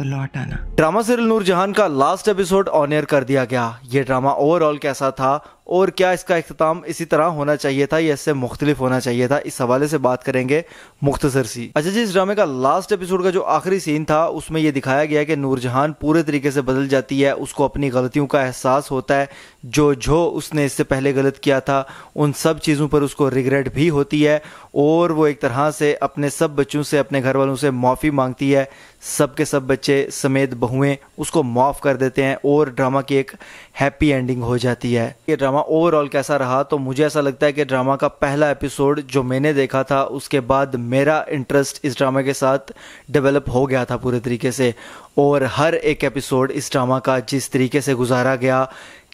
तो लौट आना। ड्रामा सीरियल नूरजहान का लास्ट एपिसोड ऑन एयर कर दिया गया। ये ड्रामा ओवरऑल कैसा था और क्या इसका इख्तिताम इसी तरह होना चाहिए था या इससे मुख्तलिफ होना चाहिए था, इस हवाले से बात करेंगे मुख्तसर सी। अच्छा जी, इस ड्रामे का लास्ट एपिसोड का जो आखिरी सीन था उसमें यह दिखाया गया कि नूरजहान पूरे तरीके से बदल जाती है, उसको अपनी गलतियों का एहसास होता है, जो उसने इससे पहले गलत किया था उन सब चीज़ों पर उसको रिग्रेट भी होती है और वो एक तरह से अपने सब बच्चों से, अपने घर वालों से माफ़ी मांगती है। सब के सब बच्चे समेत बहुएं उसको माफ़ कर देते हैं और ड्रामा की एक हैप्पी एंडिंग हो जाती है। ये ड्रामा ओवरऑल कैसा रहा, तो मुझे ऐसा लगता है कि ड्रामा का पहला एपिसोड जो मैंने देखा था उसके बाद मेरा इंटरेस्ट इस ड्रामा के साथ डेवलप हो गया था पूरे तरीके से, और हर एक एपिसोड इस ड्रामा का जिस तरीके से गुजारा गया,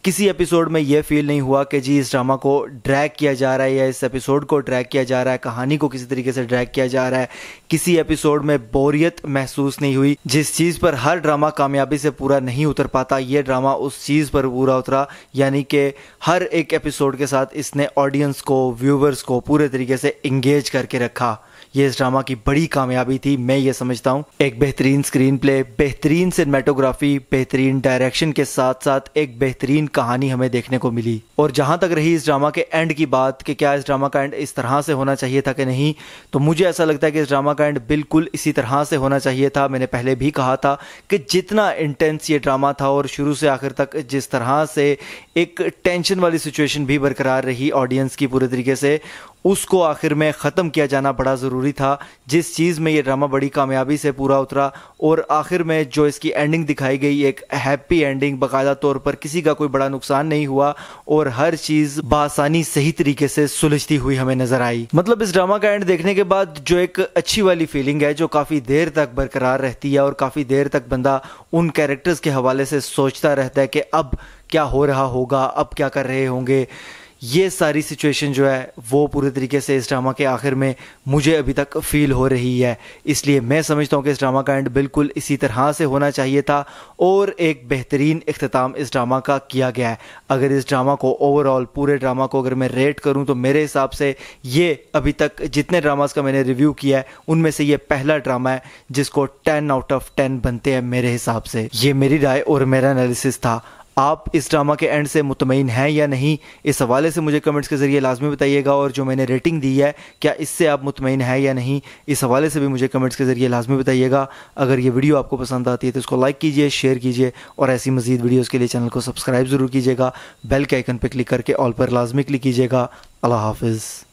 किसी एपिसोड में यह फील नहीं हुआ कि जी इस ड्रामा को ड्रैग किया जा रहा है या इस एपिसोड को ड्रैग किया जा रहा है, कहानी को किसी तरीके से ड्रैग किया जा रहा है। किसी एपिसोड में बोरियत महसूस नहीं हुई। जिस चीज़ पर हर ड्रामा कामयाबी से पूरा नहीं उतर पाता, ये ड्रामा उस चीज़ पर पूरा उतरा, यानी कि हर एक एपिसोड के साथ इसने ऑडियंस को, व्यूवर्स को पूरे तरीके से इंगेज करके रखा। ये इस ड्रामा की बड़ी कामयाबी थी, मैं ये समझता हूँ। एक बेहतरीन स्क्रीन प्ले, बेहतरीन सिनेमेटोग्राफी, बेहतरीन डायरेक्शन के साथ साथ एक बेहतरीन कहानी हमें देखने को मिली। और जहाँ तक रही इस ड्रामा के एंड की बात कि क्या इस ड्रामा का एंड इस तरह से होना चाहिए था कि नहीं, तो मुझे ऐसा लगता है कि इस ड्रामा का एंड बिल्कुल इसी तरह से होना चाहिए था। मैंने पहले भी कहा था कि जितना इंटेंस ये ड्रामा था और शुरू से आखिर तक जिस तरह से एक टेंशन वाली सिचुएशन भी बरकरार रही ऑडियंस की पूरे तरीके से, उसको आखिर में ख़त्म किया जाना बड़ा ज़रूरी था। जिस चीज़ में ये ड्रामा बड़ी कामयाबी से पूरा उतरा और आखिर में जो इसकी एंडिंग दिखाई गई, एक हैप्पी एंडिंग, बाकायदा तौर पर किसी का कोई बड़ा नुकसान नहीं हुआ और हर चीज़ बासानी सही तरीके से सुलझती हुई हमें नज़र आई। मतलब इस ड्रामा का एंड देखने के बाद जो एक अच्छी वाली फीलिंग है जो काफ़ी देर तक बरकरार रहती है और काफ़ी देर तक बंदा उन कैरेक्टर्स के हवाले से सोचता रहता है कि अब क्या हो रहा होगा, अब क्या कर रहे होंगे, ये सारी सिचुएशन जो है वो पूरे तरीके से इस ड्रामा के आखिर में मुझे अभी तक फील हो रही है। इसलिए मैं समझता हूँ कि इस ड्रामा का एंड बिल्कुल इसी तरह से होना चाहिए था और एक बेहतरीन इख्तिताम इस ड्रामा का किया गया है। अगर इस ड्रामा को ओवरऑल, पूरे ड्रामा को अगर मैं रेट करूँ तो मेरे हिसाब से ये अभी तक जितने ड्रामास का मैंने रिव्यू किया है उनमें से ये पहला ड्रामा है जिसको 10 आउट ऑफ 10 बनते हैं मेरे हिसाब से। ये मेरी राय और मेरा एनालिसिस था। आप इस ड्रामा के एंड से मुतमईन हैं या नहीं, इस हवाले से मुझे कमेंट्स के ज़रिए लाजमी बताइएगा। और जो मैंने रेटिंग दी है, क्या इससे आप मुतमईन हैं या नहीं, इस हवाले से भी मुझे कमेंट्स के ज़रिए लाजमी बताइएगा। अगर ये वीडियो आपको पसंद आती है तो इसको लाइक कीजिए, शेयर कीजिए और ऐसी मज़ीद वीडियोज़ के लिए चैनल को सब्सक्राइब ज़रूर कीजिएगा। बेल के आइकन पर क्लिक करके ऑल पर लाजमी क्लिक कीजिएगा। अल्लाह हाफिज़।